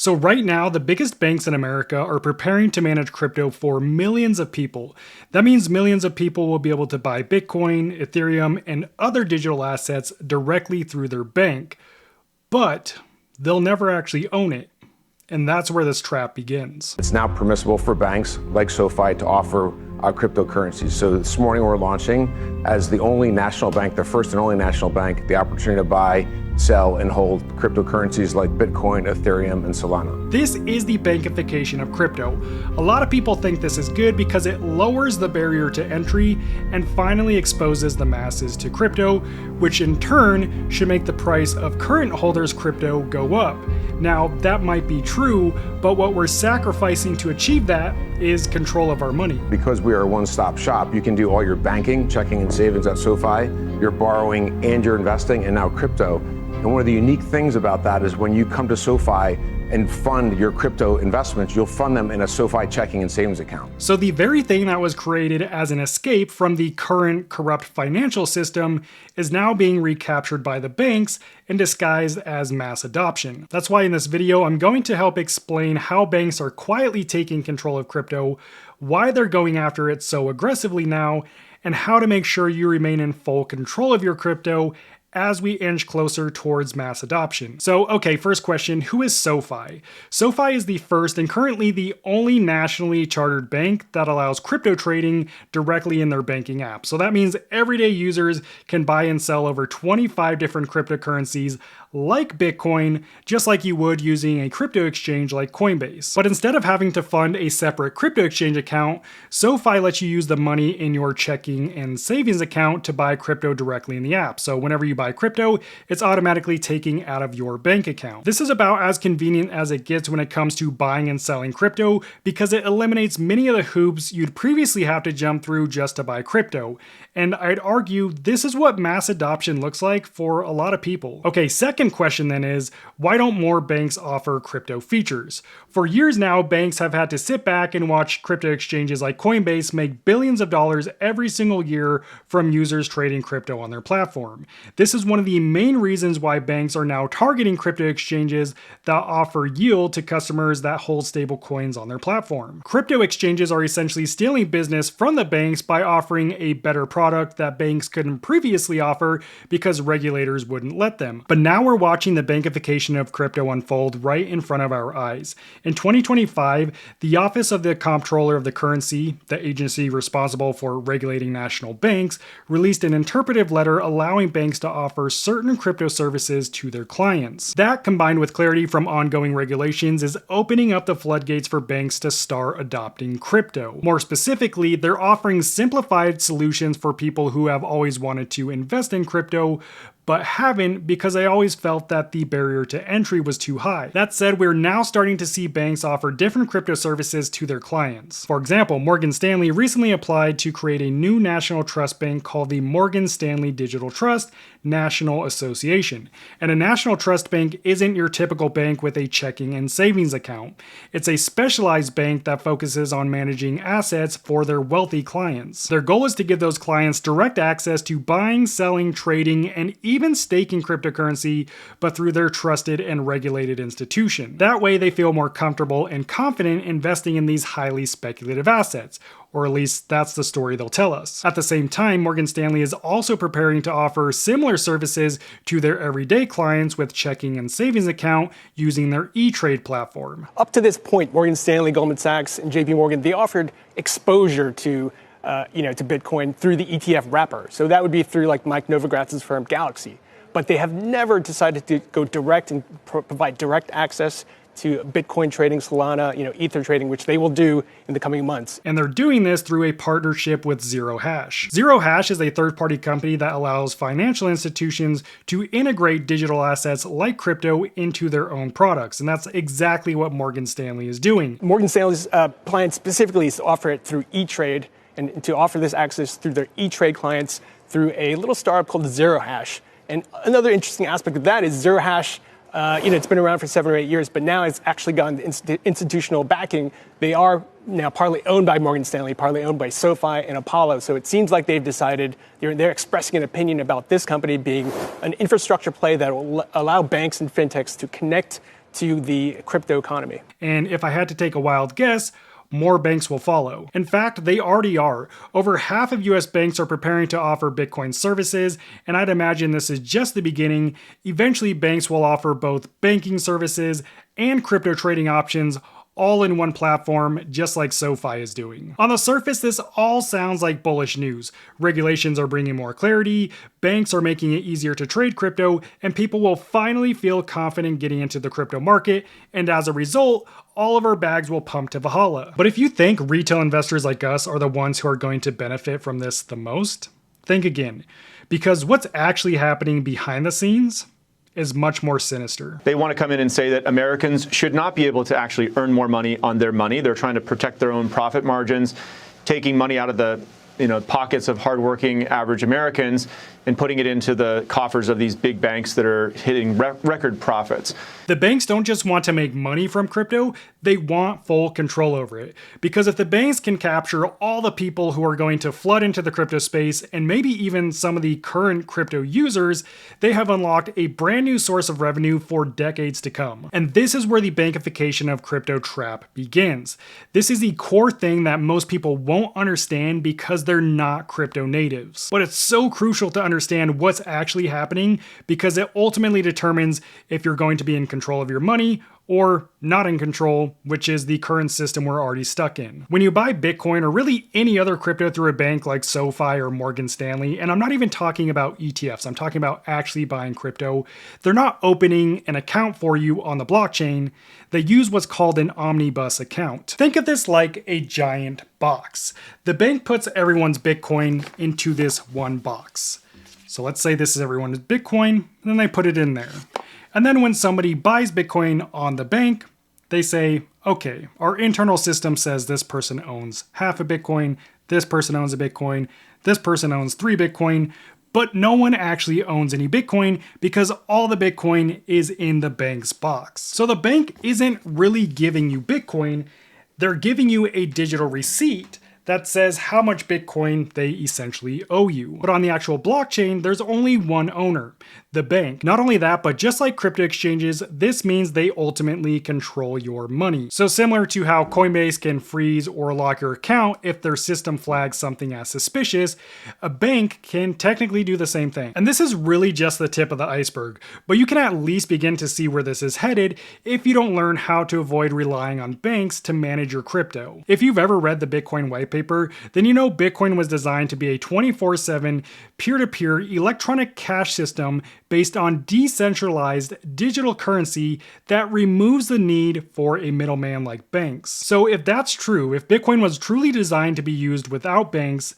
So right now, the biggest banks in America are preparing to manage crypto for millions of people. That means millions of people will be able to buy Bitcoin, Ethereum, and other digital assets directly through their bank. But they'll never actually own it. And that's where this trap begins. It's now permissible for banks like SoFi to offer cryptocurrencies. So this morning we're launching, as the only national bank, the first and only national bank, the opportunity to buy, sell, and hold cryptocurrencies like Bitcoin, Ethereum, and Solana. This is the bankification of crypto. A lot of people think this is good because it lowers the barrier to entry and finally exposes the masses to crypto, which in turn should make the price of current holders' crypto go up. Now, that might be true, but what we're sacrificing to achieve that is control of our money. Because we are a one-stop shop, you can do all your banking, checking, and savings at SoFi, your borrowing, and your investing, and now crypto. And one of the unique things about that is when you come to SoFi and fund your crypto investments, you'll fund them in a SoFi checking and savings account. So the very thing that was created as an escape from the current corrupt financial system is now being recaptured by the banks and disguised as mass adoption. That's why in this video, I'm going to help explain how banks are quietly taking control of crypto, why they're going after it so aggressively now, and how to make sure you remain in full control of your crypto as we inch closer towards mass adoption. So, okay, first question, who is SoFi? SoFi is the first and currently the only nationally chartered bank that allows crypto trading directly in their banking app. So that means everyday users can buy and sell over 25 different cryptocurrencies like Bitcoin, just like you would using a crypto exchange like Coinbase. But instead of having to fund a separate crypto exchange account, SoFi lets you use the money in your checking and savings account to buy crypto directly in the app. So whenever you buy crypto, it's automatically taking out of your bank account. This is about as convenient as it gets when it comes to buying and selling crypto because it eliminates many of the hoops you'd previously have to jump through just to buy crypto. And I'd argue this is what mass adoption looks like for a lot of people. Okay, second question then is, why don't more banks offer crypto features? For years now, banks have had to sit back and watch crypto exchanges like Coinbase make billions of dollars every single year from users trading crypto on their platform. This is one of the main reasons why banks are now targeting crypto exchanges that offer yield to customers that hold stable coins on their platform. Crypto exchanges are essentially stealing business from the banks by offering a better product that banks couldn't previously offer because regulators wouldn't let them. But now we're watching the bankification of crypto unfold right in front of our eyes. In 2025, the Office of the Comptroller of the Currency, the agency responsible for regulating national banks, released an interpretive letter allowing banks to offer certain crypto services to their clients. That, combined with clarity from ongoing regulations, is opening up the floodgates for banks to start adopting crypto. More specifically, they're offering simplified solutions for people who have always wanted to invest in crypto, but haven't because they always felt that the barrier to entry was too high. That said, we're now starting to see banks offer different crypto services to their clients. For example, Morgan Stanley recently applied to create a new national trust bank called the Morgan Stanley Digital Trust National Association. And a national trust bank isn't your typical bank with a checking and savings account. It's a specialized bank that focuses on managing assets for their wealthy clients. Their goal is to give those clients direct access to buying, selling, trading, and even staking cryptocurrency, but through their trusted and regulated institution. That way they feel more comfortable and confident investing in these highly speculative assets, or at least that's the story they'll tell us. At the same time, Morgan Stanley is also preparing to offer similar services to their everyday clients with checking and savings account using their E-Trade platform. Up to this point, Morgan Stanley, Goldman Sachs, and JP Morgan, they offered exposure to Bitcoin through the ETF wrapper. So that would be through like Mike Novogratz's firm Galaxy. But they have never decided to go direct and provide direct access to Bitcoin trading, Solana, Ether trading, which they will do in the coming months. And they're doing this through a partnership with Zero Hash. Zero Hash is a third-party company that allows financial institutions to integrate digital assets like crypto into their own products. And that's exactly what Morgan Stanley is doing. Morgan Stanley's plan specifically is to offer it through E-Trade and to offer this access through their E-Trade clients through a little startup called Zero Hash. And another interesting aspect of that is Zero Hash, it's been around for 7 or 8 years, but now it's actually gotten institutional backing. They are now partly owned by Morgan Stanley, partly owned by SoFi and Apollo. So it seems like they've decided, they're expressing an opinion about this company being an infrastructure play that will allow banks and fintechs to connect to the crypto economy. And if I had to take a wild guess, more banks will follow. In fact, they already are. Over half of US banks are preparing to offer Bitcoin services, and I'd imagine this is just the beginning. Eventually, banks will offer both banking services and crypto trading options all in one platform, just like SoFi is doing. On the surface, this all sounds like bullish news. Regulations are bringing more clarity, banks are making it easier to trade crypto, and people will finally feel confident getting into the crypto market, and as a result, all of our bags will pump to Valhalla. But if you think retail investors like us are the ones who are going to benefit from this the most, think again. Because what's actually happening behind the scenes is much more sinister. They want to come in and say that Americans should not be able to actually earn more money on their money. They're trying to protect their own profit margins, taking money out of the pockets of hardworking average Americans and putting it into the coffers of these big banks that are hitting record profits. The banks don't just want to make money from crypto, they want full control over it. Because if the banks can capture all the people who are going to flood into the crypto space, and maybe even some of the current crypto users, they have unlocked a brand new source of revenue for decades to come. And this is where the bankification of crypto trap begins. This is the core thing that most people won't understand because they're not crypto natives. But it's so crucial to understand what's actually happening because it ultimately determines if you're going to be in control of your money or not in control, which is the current system we're already stuck in. When you buy Bitcoin or really any other crypto through a bank like SoFi or Morgan Stanley, and I'm not even talking about ETFs, I'm talking about actually buying crypto, they're not opening an account for you on the blockchain. They use what's called an omnibus account. Think of this like a giant box. The bank puts everyone's Bitcoin into this one box. So let's say this is everyone's Bitcoin, and then they put it in there. And then when somebody buys Bitcoin on the bank, they say, okay, our internal system says this person owns half a Bitcoin, this person owns a Bitcoin, this person owns 3 Bitcoin, but no one actually owns any Bitcoin because all the Bitcoin is in the bank's box. So the bank isn't really giving you Bitcoin, they're giving you a digital receipt that says how much Bitcoin they essentially owe you. But on the actual blockchain, there's only one owner, the bank. Not only that, but just like crypto exchanges, this means they ultimately control your money. So similar to how Coinbase can freeze or lock your account if their system flags something as suspicious, a bank can technically do the same thing. And this is really just the tip of the iceberg, but you can at least begin to see where this is headed if you don't learn how to avoid relying on banks to manage your crypto. If you've ever read the Bitcoin white paper, then you know Bitcoin was designed to be a 24/7 peer-to-peer electronic cash system based on decentralized digital currency that removes the need for a middleman like banks. So if that's true, if Bitcoin was truly designed to be used without banks,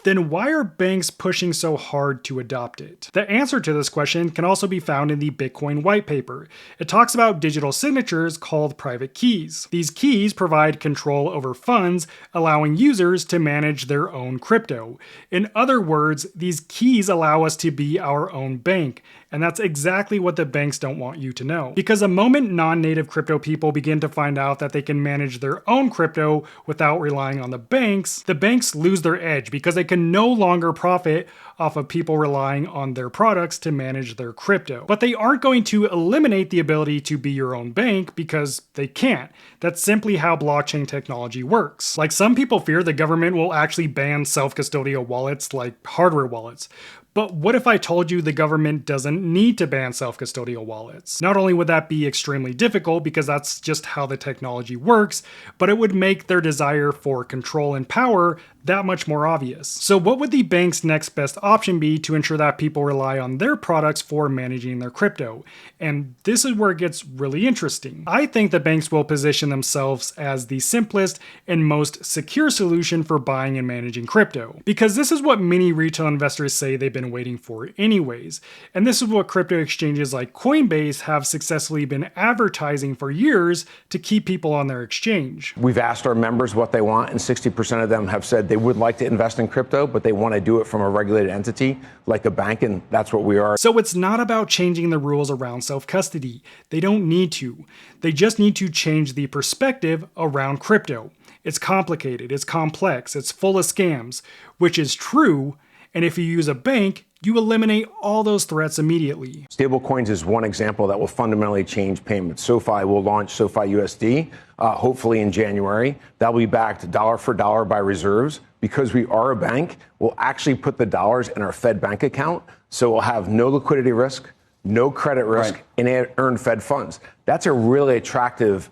then why are banks pushing so hard to adopt it? The answer to this question can also be found in the Bitcoin white paper. It talks about digital signatures called private keys. These keys provide control over funds, allowing users to manage their own crypto. In other words, these keys allow us to be our own bank. And that's exactly what the banks don't want you to know. Because the moment non-native crypto people begin to find out that they can manage their own crypto without relying on the banks lose their edge because they can no longer profit off of people relying on their products to manage their crypto. But they aren't going to eliminate the ability to be your own bank because they can't. That's simply how blockchain technology works. Like some people fear the government will actually ban self-custodial wallets like hardware wallets. But what if I told you the government doesn't need to ban self-custodial wallets? Not only would that be extremely difficult because that's just how the technology works, but it would make their desire for control and power that much more obvious. So what would the bank's next best option be to ensure that people rely on their products for managing their crypto? And this is where it gets really interesting. I think the banks will position themselves as the simplest and most secure solution for buying and managing crypto. Because this is what many retail investors say they've been waiting for anyways. And this is what crypto exchanges like Coinbase have successfully been advertising for years to keep people on their exchange. We've asked our members what they want, and 60% of them have said they would like to invest in crypto, but they want to do it from a regulated entity like a bank, and that's what we are. So it's not about changing the rules around self-custody. They don't need to. They just need to change the perspective around crypto. It's complicated, it's complex, it's full of scams, which is true. And if you use a bank, you eliminate all those threats immediately. Stablecoins is one example that will fundamentally change payments. SoFi will launch SoFi USD, hopefully in January. That'll be backed dollar for dollar by reserves. Because we are a bank, we'll actually put the dollars in our Fed bank account, so we'll have no liquidity risk, no credit risk, and earn Fed funds. That's a really attractive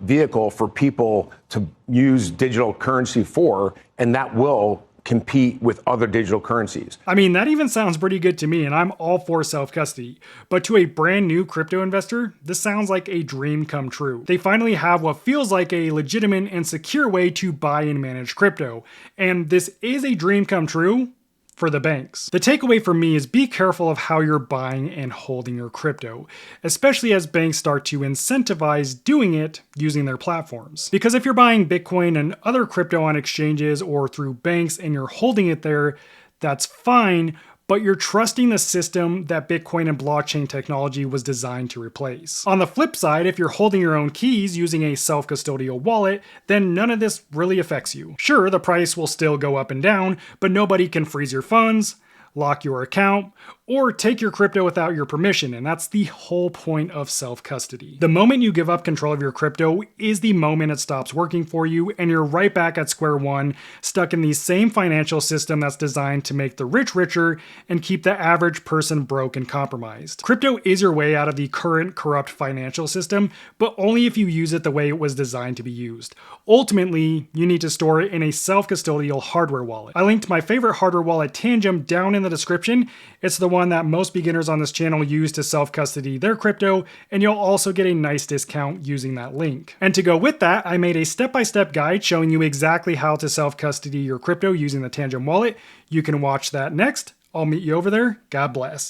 vehicle for people to use digital currency for, and that will compete with other digital currencies. I mean, that even sounds pretty good to me, and I'm all for self-custody. But to a brand new crypto investor, this sounds like a dream come true. They finally have what feels like a legitimate and secure way to buy and manage crypto. And this is a dream come true for the banks. The takeaway for me is be careful of how you're buying and holding your crypto, especially as banks start to incentivize doing it using their platforms. Because if you're buying Bitcoin and other crypto on exchanges or through banks and you're holding it there, that's fine, but you're trusting the system that Bitcoin and blockchain technology was designed to replace. On the flip side, if you're holding your own keys using a self-custodial wallet, then none of this really affects you. Sure, the price will still go up and down, but nobody can freeze your funds, lock your account, or take your crypto without your permission, and that's the whole point of self-custody. The moment you give up control of your crypto is the moment it stops working for you, and you're right back at square one, stuck in the same financial system that's designed to make the rich richer and keep the average person broke and compromised. Crypto is your way out of the current corrupt financial system, but only if you use it the way it was designed to be used. Ultimately, you need to store it in a self-custodial hardware wallet. I linked my favorite hardware wallet, Tangem, down in the description. It's the one that most beginners on this channel use to self-custody their crypto, and you'll also get a nice discount using that link. And to go with that, I made a step-by-step guide showing you exactly how to self-custody your crypto using the Tangem wallet. You can watch that next. I'll meet you over there. God bless.